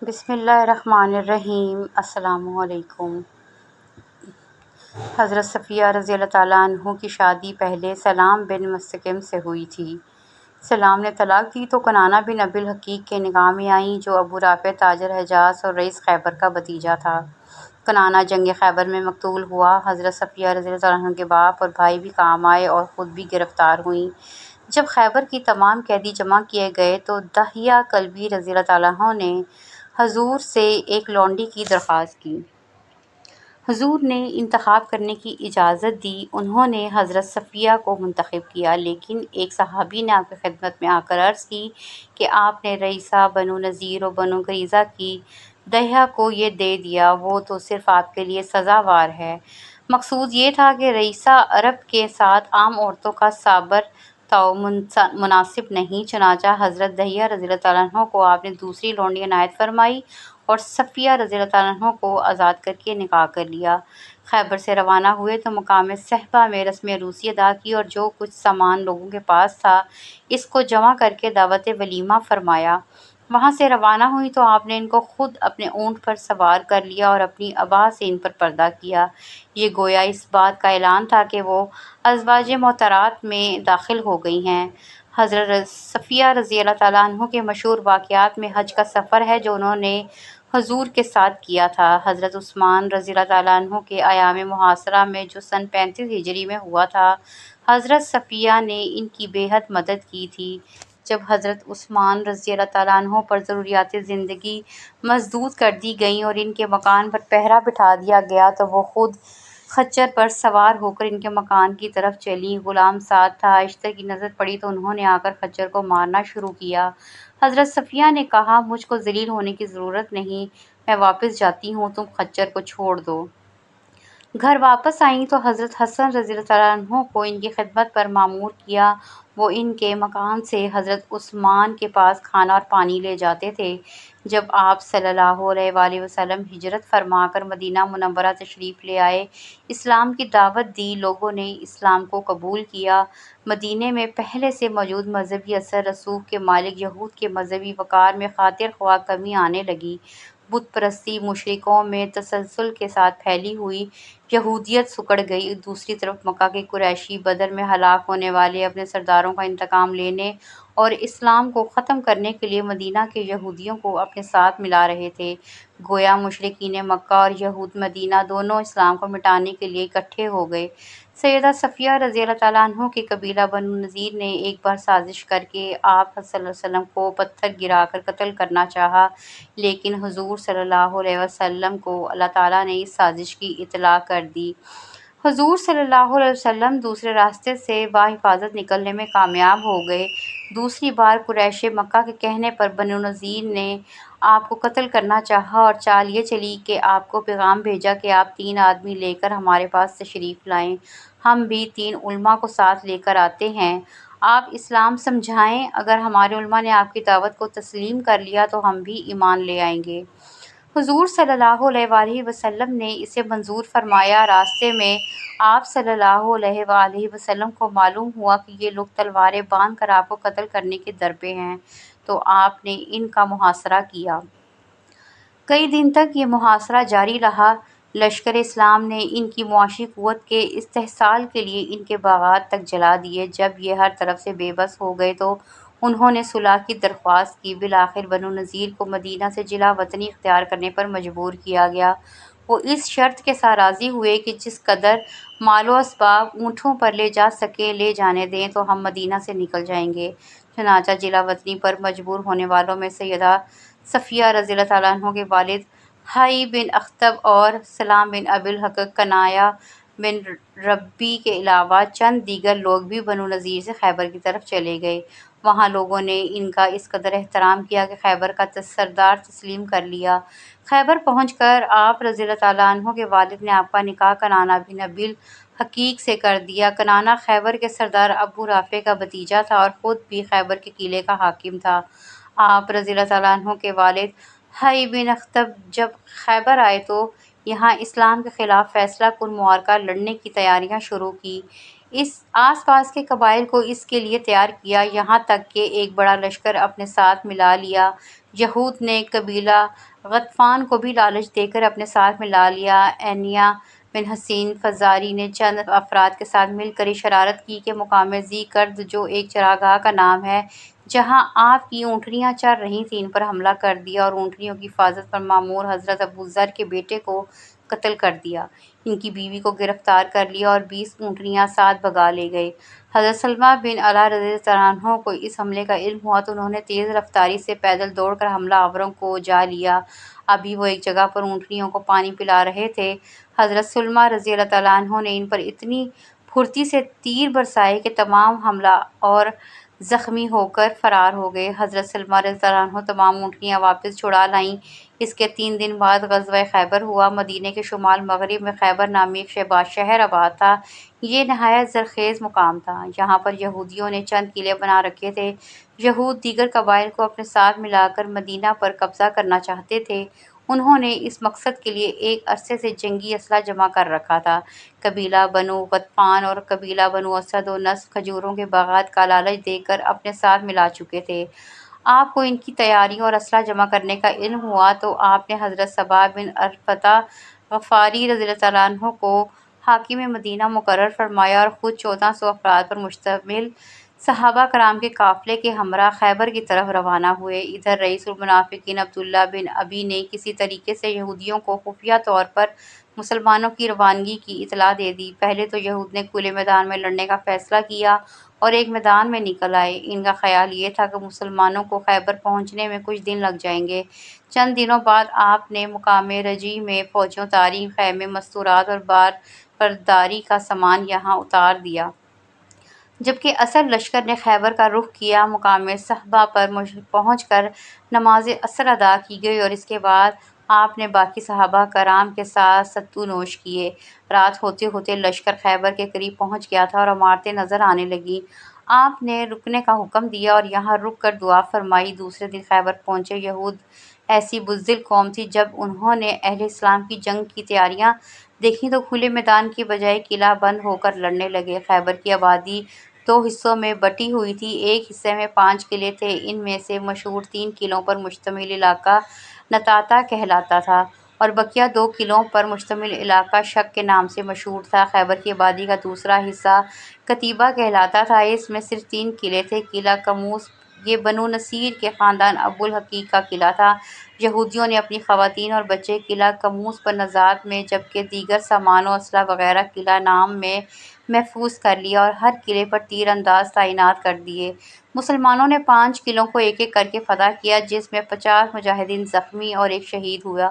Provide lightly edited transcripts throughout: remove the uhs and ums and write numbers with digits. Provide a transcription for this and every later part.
بسم اللہ الرحمن الرحیم۔ السلام علیکم۔ حضرت صفیہ رضی اللہ تعالیٰ عنہ کی شادی پہلے سلام بن مستقیم سے ہوئی تھی۔ سلام نے طلاق دی تو کنانہ بن ابی الحقیق کے نکاح میں آئیں، جو ابو رافع تاجر حجاز اور رئیس خیبر کا بھتیجا تھا۔ کنانہ جنگ خیبر میں مقتول ہوا۔ حضرت صفیہ رضی اللہ تعالیٰ عنہ کے باپ اور بھائی بھی کام آئے اور خود بھی گرفتار ہوئیں۔ جب خیبر کی تمام قیدی جمع کیے گئے تو دحیہ کلبی رضی اللہ تعالیٰ عنہ نے حضور سے ایک لونڈی کی درخواست کی۔ حضور نے انتخاب کرنے کی اجازت دی۔ انہوں نے حضرت صفیہ کو منتخب کیا، لیکن ایک صحابی نے آپ کی خدمت میں آ کر عرض کی کہ آپ نے رئیسہ بنو نذیر اور بنو قریظہ کی دحیہ کو یہ دے دیا، وہ تو صرف آپ کے لیے سزاوار ہے۔ مقصود یہ تھا کہ رئیسہ عرب کے ساتھ عام عورتوں کا سابر تعاون مناسب نہیں، چنانچہ حضرت دحیہ رضی اللہ تعالیٰ عنہ کو آپ نے دوسری لونڈی عنایت فرمائی اور صفیہ رضی اللہ تعالیٰ عنہ کو آزاد کر کے نکاح کر لیا۔ خیبر سے روانہ ہوئے تو مقام صحبہ میں رسم عروسی ادا کی اور جو کچھ سامان لوگوں کے پاس تھا اس کو جمع کر کے دعوت ولیمہ فرمایا۔ وہاں سے روانہ ہوئیں تو آپ نے ان کو خود اپنے اونٹ پر سوار کر لیا اور اپنی عبا سے ان پر پردہ کیا۔ یہ گویا اس بات کا اعلان تھا کہ وہ ازواج مطہرات میں داخل ہو گئی ہیں۔ حضرت صفیہ رضی اللہ تعالیٰ عنہ کے مشہور واقعات میں حج کا سفر ہے جو انہوں نے حضور کے ساتھ کیا تھا۔ حضرت عثمان رضی اللہ تعالیٰ عنہ کے ایام محاصرہ میں جو سن 35 ہجری میں ہوا تھا، حضرت صفیہ نے ان کی بے حد مدد کی تھی۔ جب حضرت عثمان رضی اللہ تعالیٰ عنہ پر ضروریات زندگی مسدود کر دی گئیں اور ان کے مکان پر پہرہ بٹھا دیا گیا تو وہ خود خچر پر سوار ہو کر ان کے مکان کی طرف چلیں۔ غلام ساتھ تھا، اشتر کی نظر پڑی تو انہوں نے آ کر خچر کو مارنا شروع کیا۔ حضرت صفیہ نے کہا، مجھ کو ذلیل ہونے کی ضرورت نہیں، میں واپس جاتی ہوں، تم خچر کو چھوڑ دو۔ گھر واپس آئیں تو حضرت حسن رضی اللہ تعالیٰ عنہ کو ان کی خدمت پر مامور کیا۔ وہ ان کے مکان سے حضرت عثمان کے پاس کھانا اور پانی لے جاتے تھے۔ جب آپ صلی اللہ علیہ وآلہ وسلم ہجرت فرما کر مدینہ منورہ تشریف لے آئے، اسلام کی دعوت دی، لوگوں نے اسلام کو قبول کیا۔ مدینے میں پہلے سے موجود مذہبی اثر رسوخ کے مالک یہود کے مذہبی وقار میں خاطر خواہ کمی آنے لگی۔ بت پرستی مشرکوں میں تسلسل کے ساتھ پھیلی ہوئی، یہودیت سکڑ گئی۔ دوسری طرف مکہ کے قریشی بدر میں ہلاک ہونے والے اپنے سرداروں کا انتقام لینے اور اسلام کو ختم کرنے کے لیے مدینہ کے یہودیوں کو اپنے ساتھ ملا رہے تھے۔ گویا مشرکین مکہ اور یہود مدینہ دونوں اسلام کو مٹانے کے لیے اکٹھے ہو گئے۔ سیدہ صفیہ رضی اللہ تعالیٰ عنہ کے قبیلہ بنو نذیر نے ایک بار سازش کر کے آپ صلی اللہ علیہ وسلم کو پتھر گرا کر قتل کرنا چاہا، لیکن حضور صلی اللہ علیہ وسلم کو اللہ تعالیٰ نے اس سازش کی اطلاع کر دی۔ حضور صلی اللہ علیہ وسلم دوسرے راستے سے بحفاظت نکلنے میں کامیاب ہو گئے۔ دوسری بار قریش مکہ کے کہنے پر بنو نذیر نے آپ کو قتل کرنا چاہا اور چال یہ چلی کہ آپ کو پیغام بھیجا کہ آپ 3 آدمی لے کر ہمارے پاس تشریف لائیں، ہم بھی 3 علماء کو ساتھ لے کر آتے ہیں، آپ اسلام سمجھائیں، اگر ہمارے علماء نے آپ کی دعوت کو تسلیم کر لیا تو ہم بھی ایمان لے آئیں گے۔ حضور صلی اللہ علیہ وآلہ وسلم نے اسے منظور فرمایا۔ راستے میں آپ صلی اللہ علیہ وآلہ وسلم کو معلوم ہوا کہ یہ لوگ تلواریں باندھ کر آپ کو قتل کرنے کے درپے ہیں، تو آپ نے ان کا محاصرہ کیا۔ کئی دن تک یہ محاصرہ جاری رہا۔ لشکر اسلام نے ان کی معاشی قوت کے استحصال کے لیے ان کے باغات تک جلا دیے۔ جب یہ ہر طرف سے بے بس ہو گئے تو انہوں نے صلح کی درخواست کی۔ بالآخر بنو نذیر کو مدینہ سے جلا وطنی اختیار کرنے پر مجبور کیا گیا۔ وہ اس شرط کے ساتھ راضی ہوئے کہ جس قدر مال و اسباب اونٹوں پر لے جا سکیں لے جانے دیں تو ہم مدینہ سے نکل جائیں گے۔ چنانچہ جلا وطنی پر مجبور ہونے والوں میں سیدہ صفیہ رضی اللہ تعالیٰ عنہ کے والد حیy بن اخطب اور سلام بن ابی الحقیق، کنانہ بن ربیع کے علاوہ چند دیگر لوگ بھی بنو نذیر سے خیبر کی طرف چلے گئے۔ وہاں لوگوں نے ان کا اس قدر احترام کیا کہ خیبر کا سردار تسلیم کر لیا۔ خیبر پہنچ کر آپ رضی اللہ تعالیٰ عنہ کے والد نے آپ کا نکاح کنانہ بن ابی الحقیق سے کر دیا۔ کنانہ خیبر کے سردار ابو رافع کا بھتیجا تھا اور خود بھی خیبر کے قلعے کا حاکم تھا۔ آپ رضی اللہ تعالیٰ عنہ کے والد حیy بن اخطب جب خیبر آئے تو یہاں اسلام کے خلاف فیصلہ کن معرکہ لڑنے کی تیاریاں شروع کی۔ آس پاس کے قبائل کو اس کے لیے تیار کیا، یہاں تک کہ ایک بڑا لشکر اپنے ساتھ ملا لیا۔ یہود نے قبیلہ غطفان کو بھی لالچ دے کر اپنے ساتھ ملا لیا۔ عنیہ بن حصین فزاری نے چند افراد کے ساتھ مل کر یہ شرارت کی کہ مقام ذی کرد، جو ایک چراگاہ کا نام ہے جہاں آپ کی اونٹنیاں چر رہی تھیں، ان پر حملہ کر دیا اور اونٹنیوں کی حفاظت پر مامور حضرت ابو ذر کے بیٹے کو قتل کر دیا۔ ان کی بیوی کو گرفتار کر لیا اور 20 اونٹنیاں ساتھ بھگا لے گئے۔ حضرت سلمہ بن علا رضی اللہ عنہ کو اس حملے کا علم ہوا تو انہوں نے تیز رفتاری سے پیدل دوڑ کر حملہ آوروں کو جا لیا۔ ابھی وہ ایک جگہ پر اونٹنیوں کو پانی پلا رہے تھے، حضرت سلمہ رضی اللہ عنہ نے ان پر اتنی پھرتی سے تیر برسائے کہ تمام حملہ اور زخمی ہو کر فرار ہو گئے۔ حضرت سلمہ رضی اللہ عنہ تمام اونٹنیاں واپس چھڑا لائیں۔ اس کے 3 دن بعد غزوہ خیبر ہوا۔ مدینہ کے شمال مغرب میں خیبر نامی ایک شہر آباد تھا۔ یہ نہایت زرخیز مقام تھا۔ یہاں پر یہودیوں نے چند قلعے بنا رکھے تھے۔ یہود دیگر قبائل کو اپنے ساتھ ملا کر مدینہ پر قبضہ کرنا چاہتے تھے۔ انہوں نے اس مقصد کے لیے ایک عرصے سے جنگی اسلحہ جمع کر رکھا تھا۔ قبیلہ بنو غطفان اور قبیلہ بنو اسد و نصر کھجوروں کے باغات کا لالچ دے کر اپنے ساتھ ملا چکے تھے۔ آپ کو ان کی تیاریوں اور اسلحہ جمع کرنے کا علم ہوا تو آپ نے حضرت صباح بن عرفہ غفاری رضی اللہ عنہ کو حاکم مدینہ مقرر فرمایا اور خود 1400 افراد پر مشتمل صحابہ کرام کے قافلے کے ہمراہ خیبر کی طرف روانہ ہوئے۔ ادھر رئیس المنافقین عبداللہ بن ابی نے کسی طریقے سے یہودیوں کو خفیہ طور پر مسلمانوں کی روانگی کی اطلاع دے دی۔ پہلے تو یہود نے کھلے میدان میں لڑنے کا فیصلہ کیا اور ایک میدان میں نکل آئے۔ ان کا خیال یہ تھا کہ مسلمانوں کو خیبر پہنچنے میں کچھ دن لگ جائیں گے۔ چند دنوں بعد آپ نے مقام رجیع میں فوجیں اتاریں، خیمے، مستورات اور باربرداری کا سامان یہاں اتار دیا۔ جبکہ اصل لشکر نے خیبر کا رخ کیا۔ مقام صحبہ پر پہنچ کر نماز عصر ادا کی گئی اور اس کے بعد آپ نے باقی صحابہ کرام کے ساتھ ستو نوش کیے۔ رات ہوتے ہوتے لشکر خیبر کے قریب پہنچ گیا تھا اور عمارتیں نظر آنے لگیں۔ آپ نے رکنے کا حکم دیا اور یہاں رک کر دعا فرمائی۔ دوسرے دن خیبر پہنچے یہود ایسی بزدل قوم تھی، جب انہوں نے اہل اسلام کی جنگ کی تیاریاں دیکھیں تو کھلے میدان کی بجائے قلعہ بند ہو کر لڑنے لگے۔ خیبر کی آبادی 2 حصوں میں بٹی ہوئی تھی۔ ایک حصے میں 5 قلعے تھے۔ ان میں سے مشہور 3 قلعوں پر مشتمل علاقہ نطاتا کہلاتا تھا اور بقیہ 2 قلعوں پر مشتمل علاقہ شک کے نام سے مشہور تھا۔ خیبر کی آبادی کا دوسرا حصہ قتیبہ کہلاتا تھا۔ اس میں صرف 3 قلعے تھے۔ قلعہ قموس یہ بنو نصیر کے خاندان ابو الحقیق کا قلعہ تھا۔ یہودیوں نے اپنی خواتین اور بچے قلعہ قموس پر نزاد میں، جبکہ دیگر سامان و اسلحہ وغیرہ قلعہ نام میں محفوظ کر لیا اور ہر قلعے پر تیر انداز تعینات کر دیے۔ مسلمانوں نے 5 قلعوں کو ایک ایک کر کے فتح کیا، جس میں 50 مجاہدین زخمی اور 1 شہید ہوا۔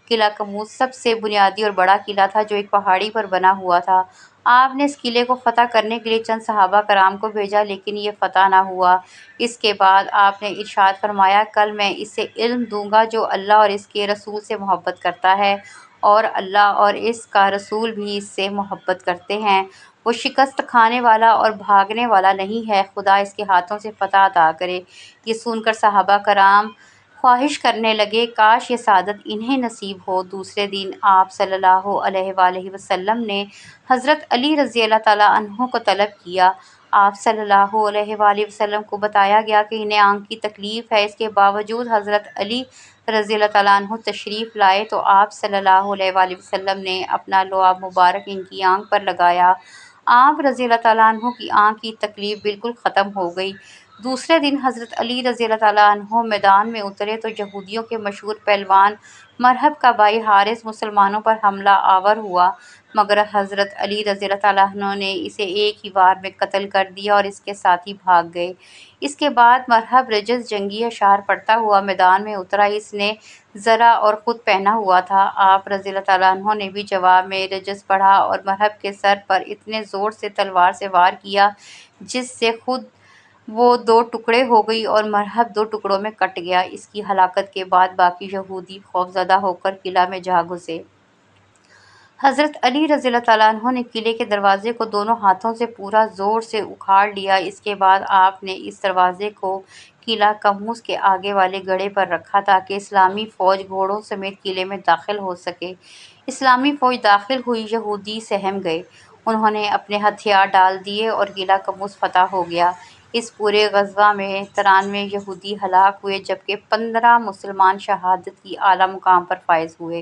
قلعہ قموس سب سے بنیادی اور بڑا قلعہ تھا، جو ایک پہاڑی پر بنا ہوا تھا۔ آپ نے اس قلعے کو فتح کرنے کے لیے چند صحابہ کرام کو بھیجا، لیکن یہ فتح نہ ہوا۔ اس کے بعد آپ نے ارشاد فرمایا، کل میں اسے علم دوں گا جو اللہ اور اس کے رسول سے محبت کرتا ہے اور اللہ اور اس کا رسول بھی اس سے محبت کرتے ہیں۔ وہ شکست کھانے والا اور بھاگنے والا نہیں ہے، خدا اس کے ہاتھوں سے فتح عطا کرے۔ یہ سن کر صحابہ کرام خواہش کرنے لگے، کاش یہ سعادت انہیں نصیب ہو۔ دوسرے دن آپ صلی اللہ علیہ وآلہ وسلم نے حضرت علی رضی اللہ عنہ کو طلب کیا۔ آپ صلی اللہ علیہ وآلہ وسلم کو بتایا گیا کہ انہیں آنکھ کی تکلیف ہے۔ اس کے باوجود حضرت علی رضی اللہ عنہ تشریف لائے تو آپ صلی اللہ علیہ وآلہ وسلم نے اپنا لعاب مبارک ان کی آنکھ پر لگایا۔ آپ رضی اللہ عنہ کی آنکھ کی تکلیف بالکل ختم ہو گئی۔ دوسرے دن حضرت علی رضی اللہ عنہ میدان میں اترے تو یہودیوں کے مشہور پہلوان مرہب کا بھائی حارث مسلمانوں پر حملہ آور ہوا، مگر حضرت علی رضی اللہ عنہ نے اسے ایک ہی وار میں قتل کر دیا اور اس کے ساتھی بھاگ گئے۔ اس کے بعد مرہب رجز جنگی اشعار پڑھتا ہوا میدان میں اترا۔ اس نے زرہ اور خود پہنا ہوا تھا۔ آپ رضی اللہ عنہ نے بھی جواب میں رجز پڑھا اور مرہب کے سر پر اتنے زور سے تلوار سے وار کیا جس سے خود وہ 2 ٹکڑے ہو گئی اور مرہب 2 ٹکڑوں میں کٹ گیا۔ اس کی ہلاکت کے بعد باقی یہودی خوفزدہ ہو کر قلعہ میں جا گھسے۔ حضرت علی رضی اللہ عنہ نے قلعے کے دروازے کو دونوں ہاتھوں سے پورا زور سے اکھاڑ لیا۔ اس کے بعد آپ نے اس دروازے کو قلعہ قموس کے آگے والے گڑھے پر رکھا تاکہ اسلامی فوج گھوڑوں سمیت قلعے میں داخل ہو سکے۔ اسلامی فوج داخل ہوئی، یہودی سہم گئے۔ انہوں نے اپنے ہتھیار ڈال دیے اور قلعہ قموس فتح ہو گیا۔ اس پورے غزوہ میں 93 یہودی ہلاک ہوئے جبکہ 15 مسلمان شہادت کی اعلیٰ مقام پر فائز ہوئے۔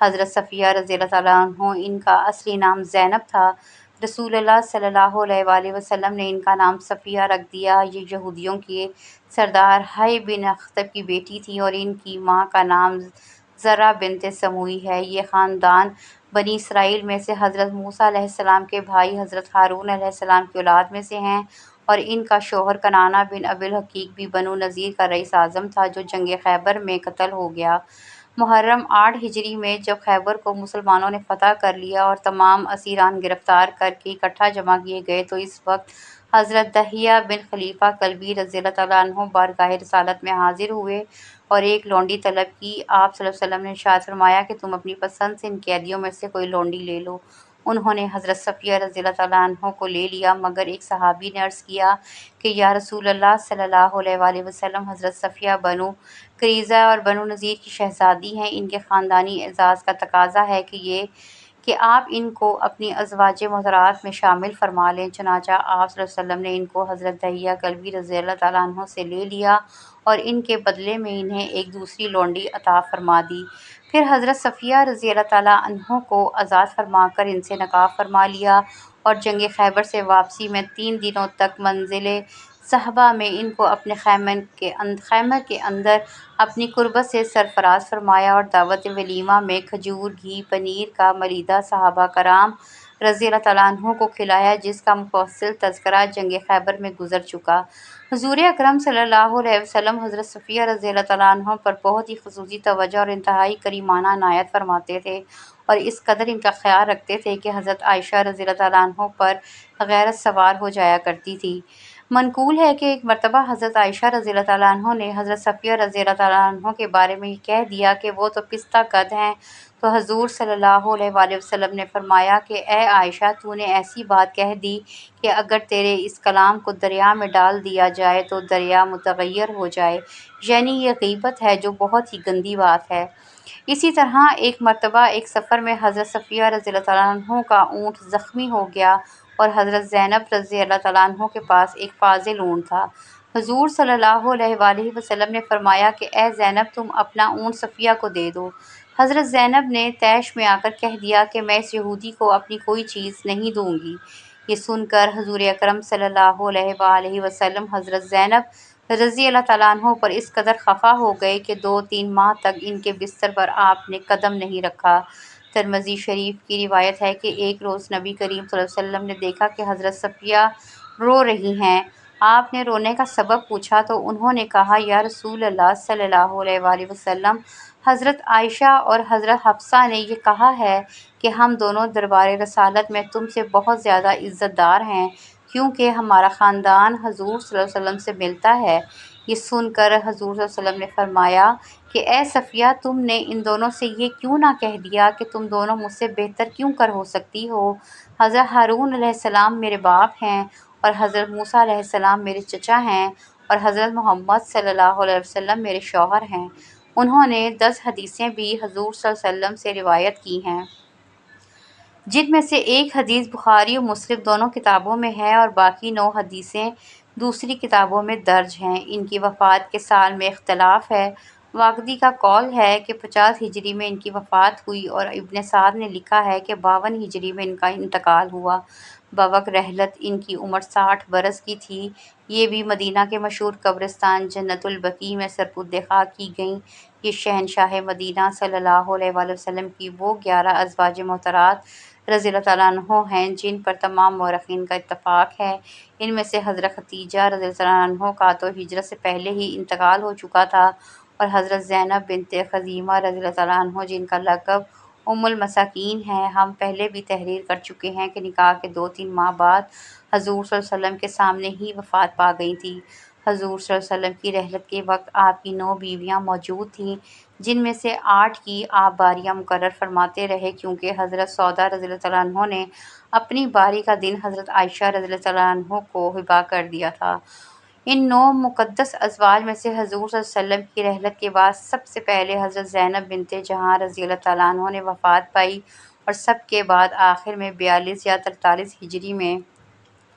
حضرت صفیہ رضی اللہ تعالیٰ عنہ، ان کا اصلی نام زینب تھا۔ رسول اللہ صلی اللہ علیہ وآلہ وسلم نے ان کا نام صفیہ رکھ دیا۔ یہ یہودیوں کے سردار حی بن اخطب کی بیٹی تھیں اور ان کی ماں کا نام زرہ بنت سموئی ہے۔ یہ خاندان بنی اسرائیل میں سے حضرت موسیٰ علیہ السلام کے بھائی حضرت ہارون علیہ السلام کی اولاد میں سے ہیں، اور ان کا شوہر کنانہ بن ابی الحقیق بھی بنو نذیر کا رئیس اعظم تھا جو جنگ خیبر میں قتل ہو گیا۔ محرم 8 ہجری میں جب خیبر کو مسلمانوں نے فتح کر لیا اور تمام اسیران گرفتار کر کے اکٹھا جمع کیے گئے تو اس وقت حضرت دحیہ بن خلیفہ کلبی رضی اللہ تعالیٰ عنہ بارگاہ رسالت میں حاضر ہوئے اور ایک لونڈی طلب کی۔ آپ صلی اللہ علیہ وسلم نے ارشاد فرمایا کہ تم اپنی پسند سے ان قیدیوں میں سے کوئی لونڈی لے لو۔ انہوں نے حضرت صفیہ رضی اللہ تعالیٰ عنہ کو لے لیا، مگر ایک صحابی نے عرض کیا کہ یا رسول اللہ صلی اللہ علیہ وآلہ وسلم، حضرت صفیہ بنو قریظہ اور بنو نذیر کی شہزادی ہیں، ان کے خاندانی اعزاز کا تقاضا ہے کہ آپ ان کو اپنی ازواج مطہرات میں شامل فرما لیں۔ چنانچہ آپ صلی اللہ علیہ وسلم نے ان کو حضرت دحیہ کلبی رضی اللہ تعالیٰ عنہ سے لے لیا اور ان کے بدلے میں انہیں ایک دوسری لونڈی عطا فرما دی۔ پھر حضرت صفیہ رضی اللہ تعالیٰ عنہ کو آزاد فرما کر ان سے نکاح فرما لیا اور جنگ خیبر سے واپسی میں 3 دنوں تک منزل صحبہ میں ان کو اپنے خیمہ کے اندر اپنی قربت سے سرفراز فرمایا اور دعوت ولیمہ میں کھجور، گھی، پنیر کا ملیدہ صحابہ کرام رضی اللہ تعالیٰ عنہ کو کھلایا، جس کا مفصل تذکرہ جنگ خیبر میں گزر چکا۔ حضور اکرم صلی اللہ علیہ وسلم حضرت صفیہ رضی اللہ تعالیٰ عنہ پر بہت ہی خصوصی توجہ اور انتہائی کریمانہ عنایت فرماتے تھے اور اس قدر ان کا خیال رکھتے تھے کہ حضرت عائشہ رضی اللہ تعالیٰ عنہ پر غیرت سوار ہو جایا کرتی تھی۔ منقول ہے کہ ایک مرتبہ حضرت عائشہ رضی اللہ تعالیٰ عنہ نے حضرت صفیہ رضی اللہ تعالیٰ عنہ کے بارے میں یہ کہہ دیا کہ وہ تو پستہ قد ہیں، تو حضور صلی اللہ علیہ وآلہ وسلم نے فرمایا کہ اے عائشہ، تو نے ایسی بات کہہ دی کہ اگر تیرے اس کلام کو دریا میں ڈال دیا جائے تو دریا متغیر ہو جائے، یعنی یہ غیبت ہے جو بہت ہی گندی بات ہے۔ اسی طرح ایک مرتبہ ایک سفر میں حضرت صفیہ رضی اللہ تعالیٰ عنہ کا اونٹ زخمی ہو گیا اور حضرت زینب رضی اللہ تعالیٰ عنہ کے پاس ایک فاضل اونٹ تھا۔ حضور صلی اللہ علیہ وآلہ وسلم نے فرمایا کہ اے زینب، تم اپنا اونٹ صفیہ کو دے دو۔ حضرت زینب نے طیش میں آ کر کہہ دیا کہ میں اس یہودی کو اپنی کوئی چیز نہیں دوں گی۔ یہ سن کر حضور اکرم صلی اللہ علیہ وآلہ وسلم حضرت زینب رضی اللہ تعالیٰ عنہ پر اس قدر خفا ہو گئے کہ 2-3 ماہ تک ان کے بستر پر آپ نے قدم نہیں رکھا۔ ترمذی شریف کی روایت ہے کہ ایک روز نبی کریم صلی اللہ علیہ وسلم نے دیکھا کہ حضرت صفیہ رو رہی ہیں۔ آپ نے رونے کا سبب پوچھا تو انہوں نے کہا یا رسول اللہ صلی اللہ علیہ وآلہ وسلم، حضرت عائشہ اور حضرت حفصہ نے یہ کہا ہے کہ ہم دونوں دربار رسالت میں تم سے بہت زیادہ عزت دار ہیں کیونکہ ہمارا خاندان حضور صلی اللہ علیہ وسلم سے ملتا ہے۔ یہ سن کر حضور صلی اللہ علیہ وسلم نے فرمایا کہ اے صفیہ، تم نے ان دونوں سے یہ کیوں نہ کہہ دیا کہ تم دونوں مجھ سے بہتر کیوں کر ہو سکتی ہو؟ حضرت ہارون علیہ السلام میرے باپ ہیں اور حضرت موسیٰ علیہ السلام میرے چچا ہیں اور حضرت محمد صلی اللہ علیہ وسلم میرے شوہر ہیں۔ انہوں نے 10 حدیثیں بھی حضور صلی اللہ علیہ وسلم سے روایت کی ہیں، جن میں سے ایک حدیث بخاری و مسلم دونوں کتابوں میں ہے اور باقی 9 حدیثیں دوسری کتابوں میں درج ہیں۔ ان کی وفات کے سال میں اختلاف ہے۔ واقدی کا قول ہے کہ 50 ہجری میں ان کی وفات ہوئی اور ابن سعد نے لکھا ہے کہ 52 ہجری میں ان کا انتقال ہوا۔ بوقت رحلت ان کی عمر 60 برس کی تھی۔ یہ بھی مدینہ کے مشہور قبرستان جنت البقیع میں سپرد خاک کی گئیں۔ یہ شہنشاہ مدینہ صلی اللہ علیہ وآلہ وسلم کی وہ 11 ازواج مطہرات رضی اللہ تعالیٰ عنہ ہیں جن پر تمام مورخین کا اتفاق ہے۔ ان میں سے حضرت خدیجہ رضی اللہ تعالیٰ عنہ کا تو ہجرت سے پہلے ہی انتقال ہو چکا تھا، اور حضرت زینب بنت خزیمہ رضی اللہ تعالیٰ عنہ جن کا لقب ام المساکین ہے، ہم پہلے بھی تحریر کر چکے ہیں کہ نکاح کے 2-3 ماہ بعد حضور صلی اللہ علیہ وسلم کے سامنے ہی وفات پا گئی تھی۔ حضور صلی اللہ علیہ وسلم کی رحلت کے وقت آپ کی 9 بیویاں موجود تھیں، جن میں سے 8 کی آپ باریاں مقرر فرماتے رہے کیونکہ حضرت سودا رضی اللہ تعالیٰ عنہ نے اپنی باری کا دن حضرت عائشہ رضی اللہ تعالیٰ عنہ کو ہبہ کر دیا تھا۔ ان 9 مقدس ازواج میں سے حضور صلی اللہ علیہ وسلم کی رحلت کے بعد سب سے پہلے حضرت زینب بنت جہاں رضی اللہ تعالیٰ عنہ نے وفات پائی اور سب کے بعد آخر میں 42 یا 43 ہجری میں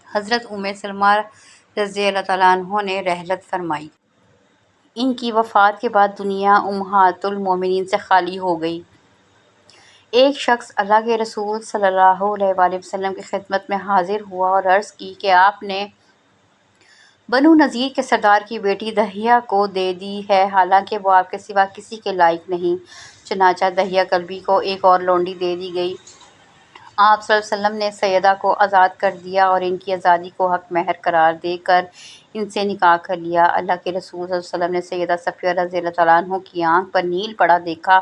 حضرت ام سلمہ رضی اللہ تعالیٰ عنہ نے رحلت فرمائی۔ ان کی وفات کے بعد دنیا امہات المومنین سے خالی ہو گئی۔ ایک شخص اللہ کے رسول صلی اللہ علیہ وآلہ وسلم کی خدمت میں حاضر ہوا اور عرض کی کہ آپ نے بنو نذیر کے سردار کی بیٹی دحیہ کو دے دی ہے، حالانکہ وہ آپ کے سوا کسی کے لائق نہیں۔ چنانچہ دحیہ کلبی کو ایک اور لونڈی دے دی گئی۔ آپ صلی اللہ علیہ وسلم نے سیدہ کو آزاد کر دیا اور ان کی آزادی کو حق مہر قرار دے کر ان سے نکاح کر لیا۔ اللہ کے رسول صلی اللہ علیہ وسلم نے سیدہ صفیہ رضی اللہ تعالیٰ عنہ کی آنکھ پر نیل پڑا دیکھا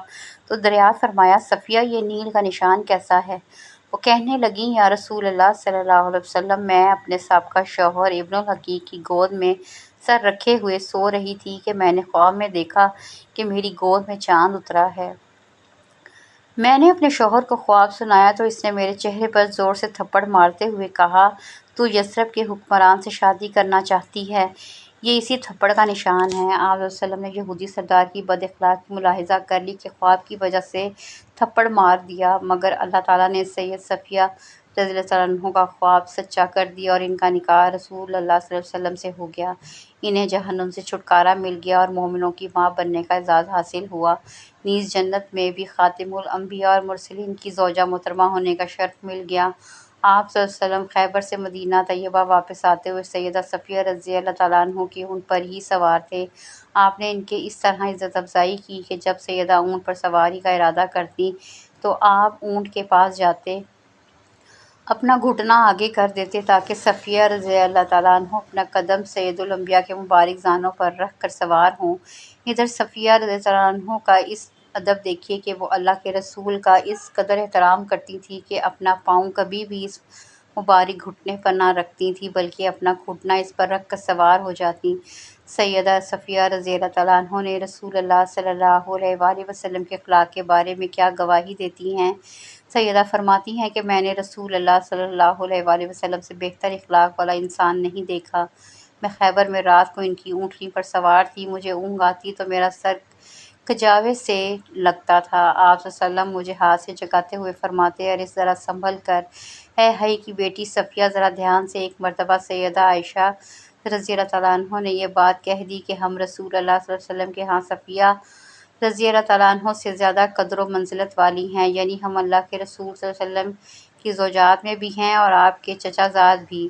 تو دریافت فرمایا، صفیہ، یہ نیل کا نشان کیسا ہے؟ وہ کہنے لگیں، یا رسول اللہ صلی اللہ علیہ وسلم، میں اپنے سابقہ شوہر ابن الحقیق کی گود میں سر رکھے ہوئے سو رہی تھی کہ میں نے خواب میں دیکھا کہ میری گود میں چاند اترا ہے۔ میں نے اپنے شوہر کو خواب سنایا تو اس نے میرے چہرے پر زور سے تھپڑ مارتے ہوئے کہا، تو یثرب کے حکمران سے شادی کرنا چاہتی ہے؟ یہ اسی تھپڑ کا نشان ہے۔ آپ صلی اللہ علیہ وسلم نے یہودی سردار کی بد اخلاقی ملاحظہ کر لی کہ خواب کی وجہ سے تھپڑ مار دیا، مگر اللہ تعالیٰ نے سید صفیہ رضی اللہ تعالیٰ عنہ کا خواب سچا کر دیا اور ان کا نکاح رسول اللہ صلی اللہ علیہ وسلم سے ہو گیا۔ انہیں جہنم سے چھٹکارا مل گیا اور مومنوں کی ماں بننے کا اعزاز حاصل ہوا، نیز جنت میں بھی خاتم الانبیاء اور مرسلین کی زوجہ محترمہ ہونے کا شرف مل گیا۔ آپ صلی اللہ علیہ وسلم خیبر سے مدینہ طیبہ واپس آتے ہوئے سیدہ صفیہ رضی اللہ تعالیٰ عنہ کی اونٹ پر ہی سوار تھے۔ آپ نے ان کی اس طرح عزت افزائی کی کہ جب سیدہ اونٹ پر سواری کا ارادہ کرتی تو آپ اونٹ کے پاس جاتے، اپنا گھٹنا آگے کر دیتے تاکہ صفیہ رضی اللہ تعالیٰ عنہ اپنا قدم سید الانبیاء کے مبارک زانوں پر رکھ کر سوار ہوں۔ ادھر صفیہ رضی اللہ تعالیٰ عنہ کا اس ادب دیکھیے کہ وہ اللہ کے رسول کا اس قدر احترام کرتی تھی کہ اپنا پاؤں کبھی بھی اس مبارک گھٹنے پر نہ رکھتی تھی بلکہ اپنا گھٹنا اس پر رکھ کر سوار ہو جاتی۔ سیدہ صفیہ رضی اللہ تعالیٰ عنہ نے رسول اللہ صلی اللہ علیہ وآلہ وسلم کے اخلاق کے بارے میں کیا گواہی دیتی ہیں؟ سیدہ فرماتی ہیں کہ میں نے رسول اللہ صلی اللہ علیہ وآلہ وسلم سے بہتر اخلاق والا انسان نہیں دیکھا۔ میں خیبر میں رات کو ان کی اونٹنی پر سوار تھی، مجھے اونگ آتی تو میرا سر کجاوے سے لگتا تھا۔ آپ صلی اللہ علیہ وسلم مجھے ہاتھ سے جگاتے ہوئے فرماتے، ارے ذرا سنبھل کر، اے حی کی بیٹی صفیہ، ذرا دھیان سے۔ ایک مرتبہ سیدہ عائشہ رضی اللہ تعالیٰ عنہ نے یہ بات کہہ دی کہ ہم رسول اللہ صلی اللہ علیہ وسلم کے ہاں صفیہ رضی اللہ تعالیٰ عنہ سے زیادہ قدر و منزلت والی ہیں، یعنی ہم اللہ کے رسول صلی اللہ علیہ وسلم کی زوجات میں بھی ہیں اور آپ کے چچا زاد بھی۔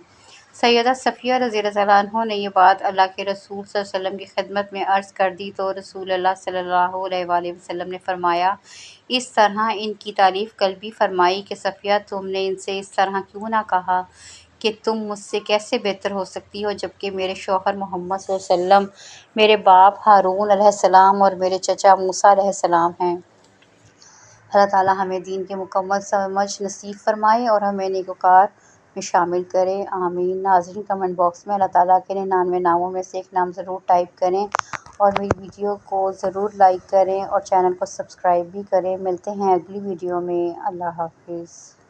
سیدہ صفیہ رضی اللہ تعالیٰ عنہ نے یہ بات اللہ کے رسول صلی اللہ علیہ وسلم کی خدمت میں عرض کر دی تو رسول اللہ صلی اللہ علیہ وآلہ وسلم نے فرمایا، اس طرح ان کی تعریف قلبی فرمائی کہ صفیہ، تم نے ان سے اس طرح کیوں نہ کہا کہ تم مجھ سے کیسے بہتر ہو سکتی ہو، جبکہ میرے شوہر محمد صلی اللہ علیہ وسلم، میرے باپ ہارون علیہ السلام اور میرے چچا موسیٰ علیہ السلام ہیں۔ اللہ تعالیٰ ہمیں دین کی مکمل سمجھ نصیب فرمائے اور ہمیں نیکوکار میں شامل کرے، آمین۔ ناظرین، کمنٹ باکس میں اللہ تعالیٰ کے 99 ناموں میں سے ایک نام ضرور ٹائپ کریں اور میری ویڈیو کو ضرور لائک کریں اور چینل کو سبسکرائب بھی کریں۔ ملتے ہیں اگلی ویڈیو میں۔ اللہ حافظ۔